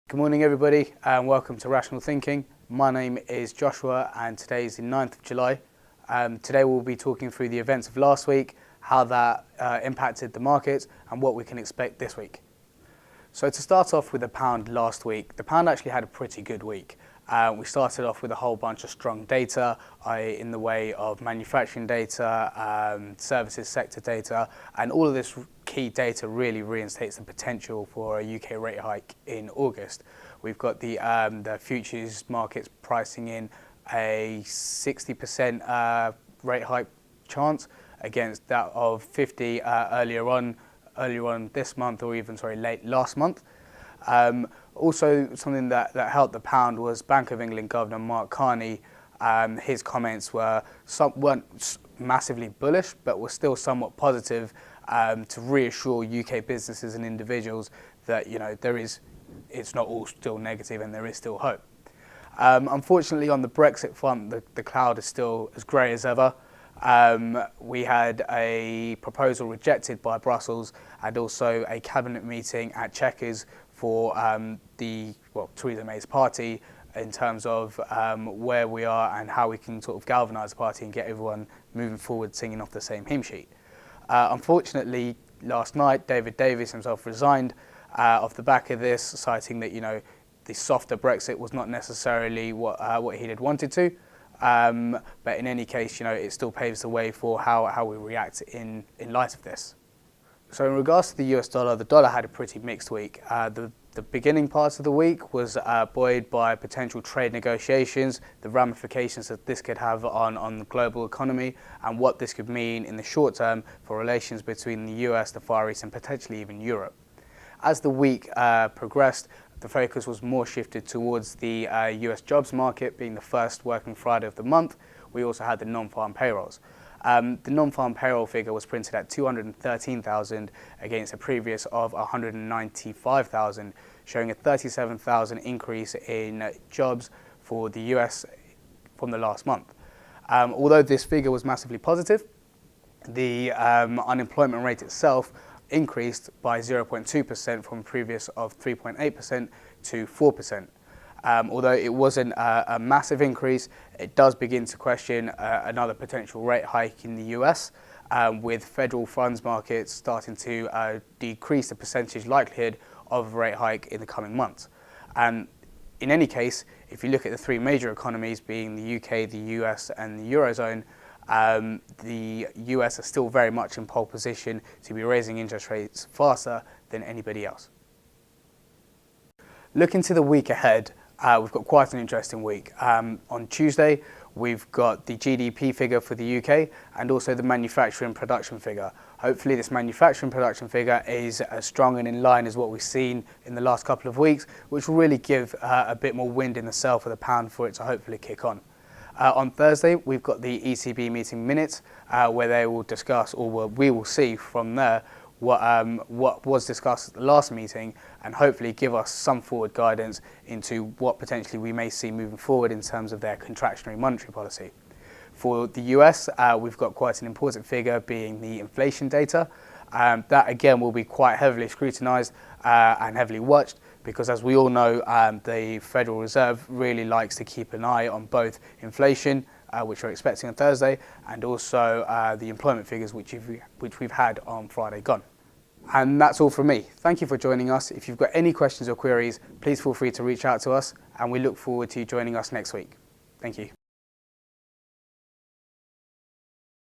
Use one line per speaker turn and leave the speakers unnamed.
Good morning everybody and welcome to Rational Thinking. My name is Joshua and today is the 9th of July. Today we'll be talking through the events of last week, how that impacted the markets and what we can expect this week. So to start off with the pound last week, the pound actually had a pretty good week. We started off with a whole bunch of strong data in the way of manufacturing data, services sector data, and all of this key data really reinstates the potential for a UK rate hike in August. We've got the futures markets pricing in a 60% rate hike chance against that of 50 earlier on this month, or even late last month. Also, something that helped the pound was Bank of England Governor Mark Carney. His comments weren't massively bullish, but were still somewhat positive to reassure UK businesses and individuals that it's not all still negative and there is still hope. Unfortunately, on the Brexit front, the cloud is still as grey as ever. We had a proposal rejected by Brussels and also a cabinet meeting at Chequers for Theresa May's party in terms of where we are and how we can sort of galvanise the party and get everyone moving forward singing off the same hymn sheet. Unfortunately, last night David Davis himself resigned off the back of this, citing that the softer Brexit was not necessarily what he had wanted to. But in any case, it still paves the way for how we react in light of this. So in regards to the US dollar, the dollar had a pretty mixed week. The beginning part of the week was buoyed by potential trade negotiations, the ramifications that this could have on the global economy, and what this could mean in the short term for relations between the US, the Far East, and potentially even Europe. As the week progressed, the focus was more shifted towards the US jobs market being the first working Friday of the month. We also had the non-farm payrolls. The non-farm payroll figure was printed at 213,000 against a previous of 195,000, showing a 37,000 increase in jobs for the US from the last month. Although this figure was massively positive, the unemployment rate itself increased by 0.2% from a previous of 3.8% to 4%. Although it wasn't a massive increase, it does begin to question another potential rate hike in the US, with federal funds markets starting to decrease the percentage likelihood of a rate hike in the coming months. In any case, if you look at the three major economies being the UK, the US and the Eurozone, the US are still very much in pole position to be raising interest rates faster than anybody else. Looking to the week ahead, we've got quite an interesting week. On Tuesday, we've got the GDP figure for the UK and also the manufacturing production figure. Hopefully this manufacturing production figure is as strong and in line as what we've seen in the last couple of weeks, which will really give a bit more wind in the sail for the pound for it to hopefully kick on. On Thursday, we've got the ECB meeting minutes where they will discuss, or we will see from there, what was discussed at the last meeting and hopefully give us some forward guidance into what potentially we may see moving forward in terms of their contractionary monetary policy. For the US, we've got quite an important figure being the inflation data. That again will be quite heavily scrutinised and heavily watched because, as we all know, the Federal Reserve really likes to keep an eye on both inflation, which we're expecting on Thursday, and also the employment figures which we've had on Friday gone. And that's all from me. Thank you for joining us. If you've got any questions or queries, please feel free to reach out to us, and we look forward to you joining us next week. Thank you.